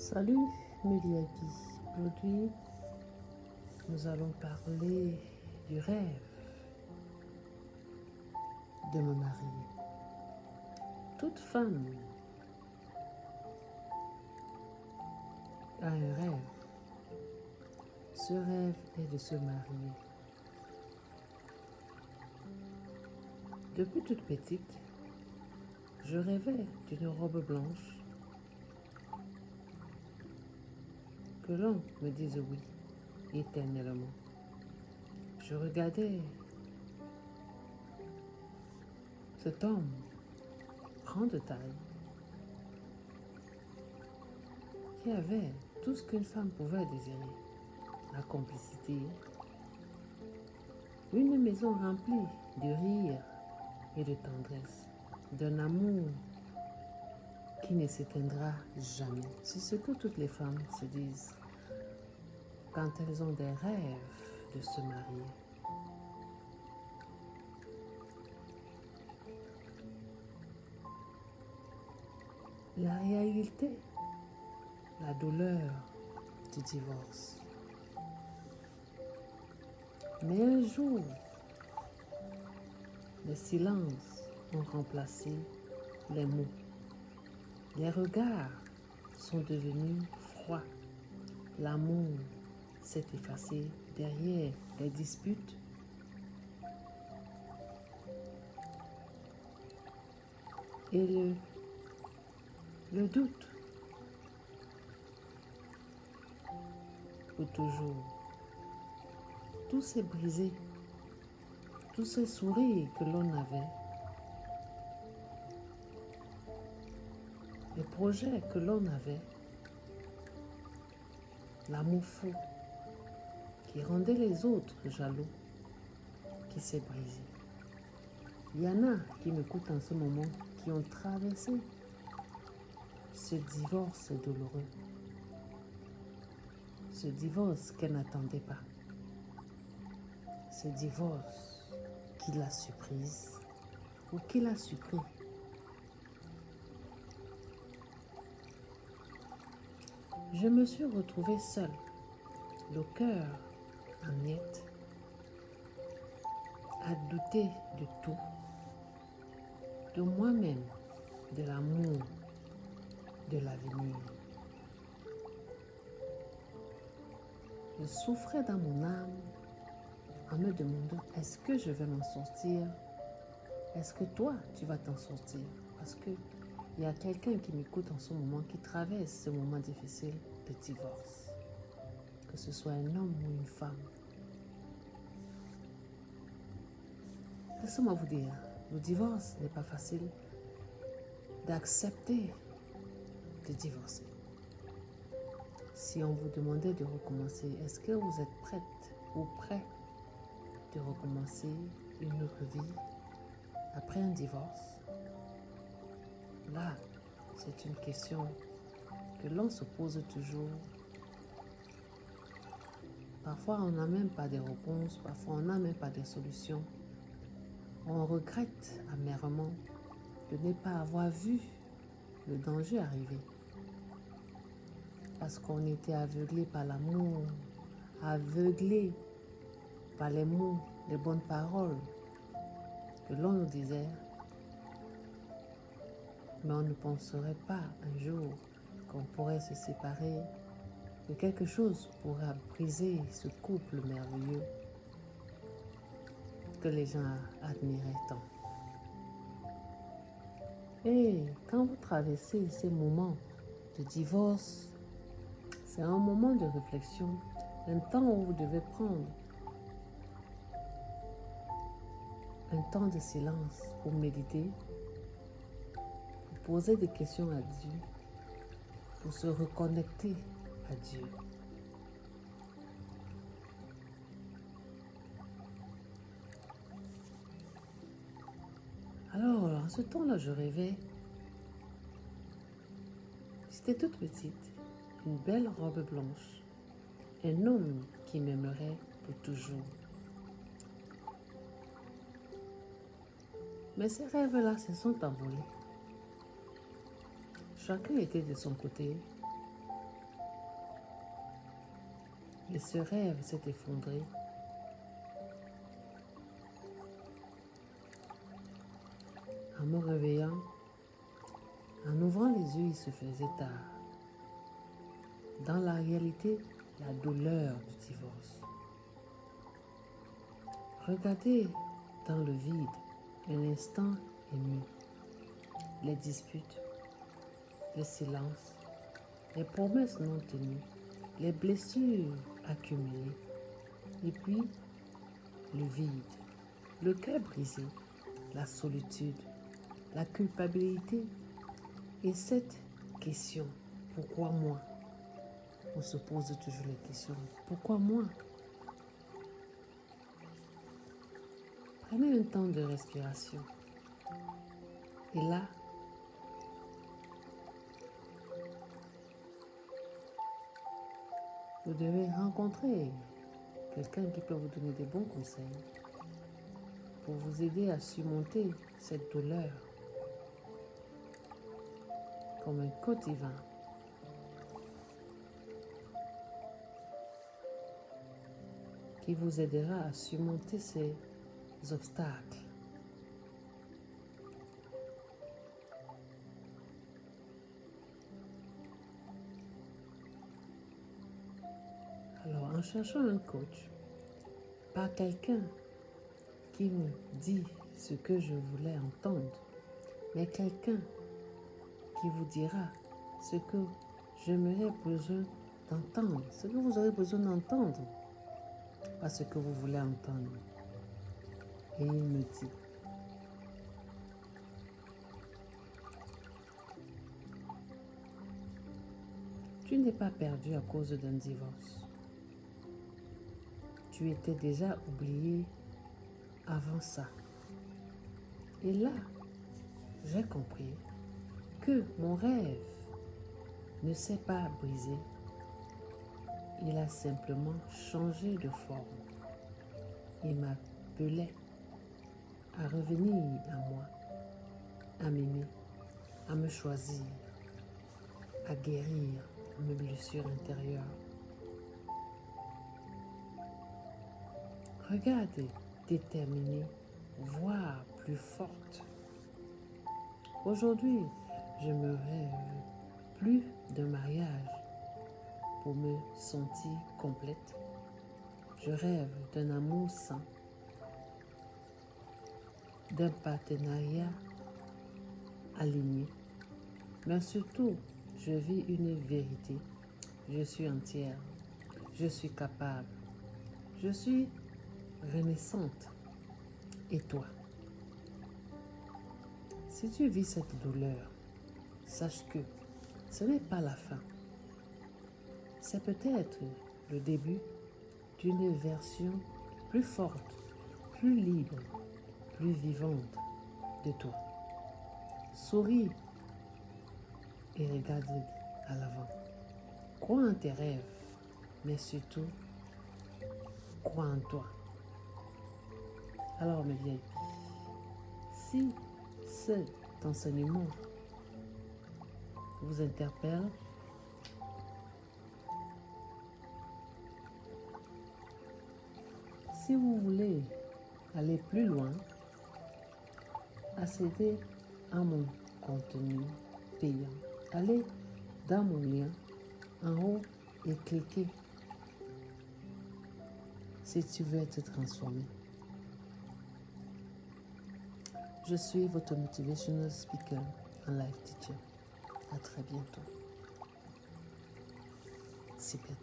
Salut mes VIP. Aujourd'hui, nous allons parler du rêve de me marier. Toute femme a un rêve. Ce rêve est de se marier. Depuis toute petite, je rêvais d'une robe blanche, que l'on me dise oui éternellement. Je regardais cet homme grand de taille qui avait tout ce qu'une femme pouvait désirer. La complicité, une maison remplie de rire et de tendresse, d'un amour qui ne s'éteindra jamais. C'est ce que toutes les femmes se disent quand elles ont des rêves de se marier. La réalité, la douleur du divorce. Mais un jour, le silence ont remplacé les mots. Les regards sont devenus froids. L'amour s'est effacé derrière les disputes. Et le doute pour toujours. Tout s'est brisé. Tous ces sourires que l'on avait, les projets que l'on avait, l'amour fou qui rendait les autres jaloux, qui s'est brisé. Il y en a qui m'écoutent en ce moment, qui ont traversé ce divorce douloureux, ce divorce qu'elles n'attendaient pas, ce divorce qui l'a surprise ou qui l'a surpris. Je me suis retrouvée seule, le cœur en miettes, à douter de tout, de moi-même, de l'amour, de l'avenir. Je souffrais dans mon âme en me demandant, est-ce que je vais m'en sortir? Est-ce que toi, tu vas t'en sortir? Parce qu'il y a quelqu'un qui m'écoute en ce moment, qui traverse ce moment difficile de divorce. Que ce soit un homme ou une femme. Laissez-moi vous dire, le divorce n'est pas facile d'accepter de divorcer. Si on vous demandait de recommencer, est-ce que vous êtes prête ou prêt de recommencer une autre vie après un divorce? Là, c'est une question que l'on se pose toujours. Parfois, on n'a même pas de réponses, parfois, on n'a même pas de solutions. On regrette amèrement de ne pas avoir vu le danger arriver. Parce qu'on était aveuglé par l'amour, aveuglé par les mots, les bonnes paroles que l'on nous disait. Mais on ne penserait pas un jour qu'on pourrait se séparer, que quelque chose pourra briser ce couple merveilleux que les gens admiraient tant. Et quand vous traversez ces moments de divorce, c'est un moment de réflexion, un temps où vous devez prendre un temps de silence pour méditer, pour poser des questions à Dieu, pour se reconnecter à Dieu. Alors, en ce temps-là, je rêvais. J'étais toute petite, une belle robe blanche, un homme qui m'aimerait pour toujours. Mais ces rêves-là se sont envolés. Chacun était de son côté. Et ce rêve s'est effondré. En me réveillant, en ouvrant les yeux, il se faisait tard. Dans la réalité, la douleur du divorce. Regardez dans le vide, un instant ému. Les disputes, le silence, les promesses non tenues, les blessures accumulées, et puis le vide, le cœur brisé, la solitude, la culpabilité et cette question, pourquoi moi? On se pose toujours les questions, pourquoi moi? Prenez un temps de respiration. Et là, vous devez rencontrer quelqu'un qui peut vous donner des bons conseils pour vous aider à surmonter cette douleur comme un coach divin. Qui vous aidera à surmonter ces obstacles. Alors, en cherchant un coach, pas quelqu'un qui me dit ce que je voulais entendre, mais quelqu'un qui vous dira ce que j'aimerais besoin d'entendre, ce que vous aurez besoin d'entendre, pas ce que vous voulez entendre. Et il me dit, tu n'es pas perdu à cause d'un divorce. Tu étais déjà oublié avant ça. Et là, j'ai compris que mon rêve ne s'est pas brisé. Il a simplement changé de forme. Il m'appelait à revenir à moi, à m'aimer, à me choisir, à guérir mes blessures intérieures. Regardez, déterminée, voire plus forte. Aujourd'hui, je me rêve plus d'un mariage pour me sentir complète. Je rêve d'un amour sain, d'un partenariat aligné. Mais surtout, je vis une vérité. Je suis entière. Je suis capable. Je suis renaissante. Et toi? Si tu vis cette douleur, sache que ce n'est pas la fin. C'est peut-être le début d'une version plus forte, plus libre, plus vivante de toi. Souris et regarde à l'avant. Crois en tes rêves, mais surtout, crois en toi. Alors, mes vieilles, si cet enseignement vous interpelle, si vous voulez aller plus loin, accédez à mon contenu payant. Allez dans mon lien en haut et cliquez si tu veux être transformé. Je suis votre motivational speaker and life teacher. À très bientôt. C'est bien,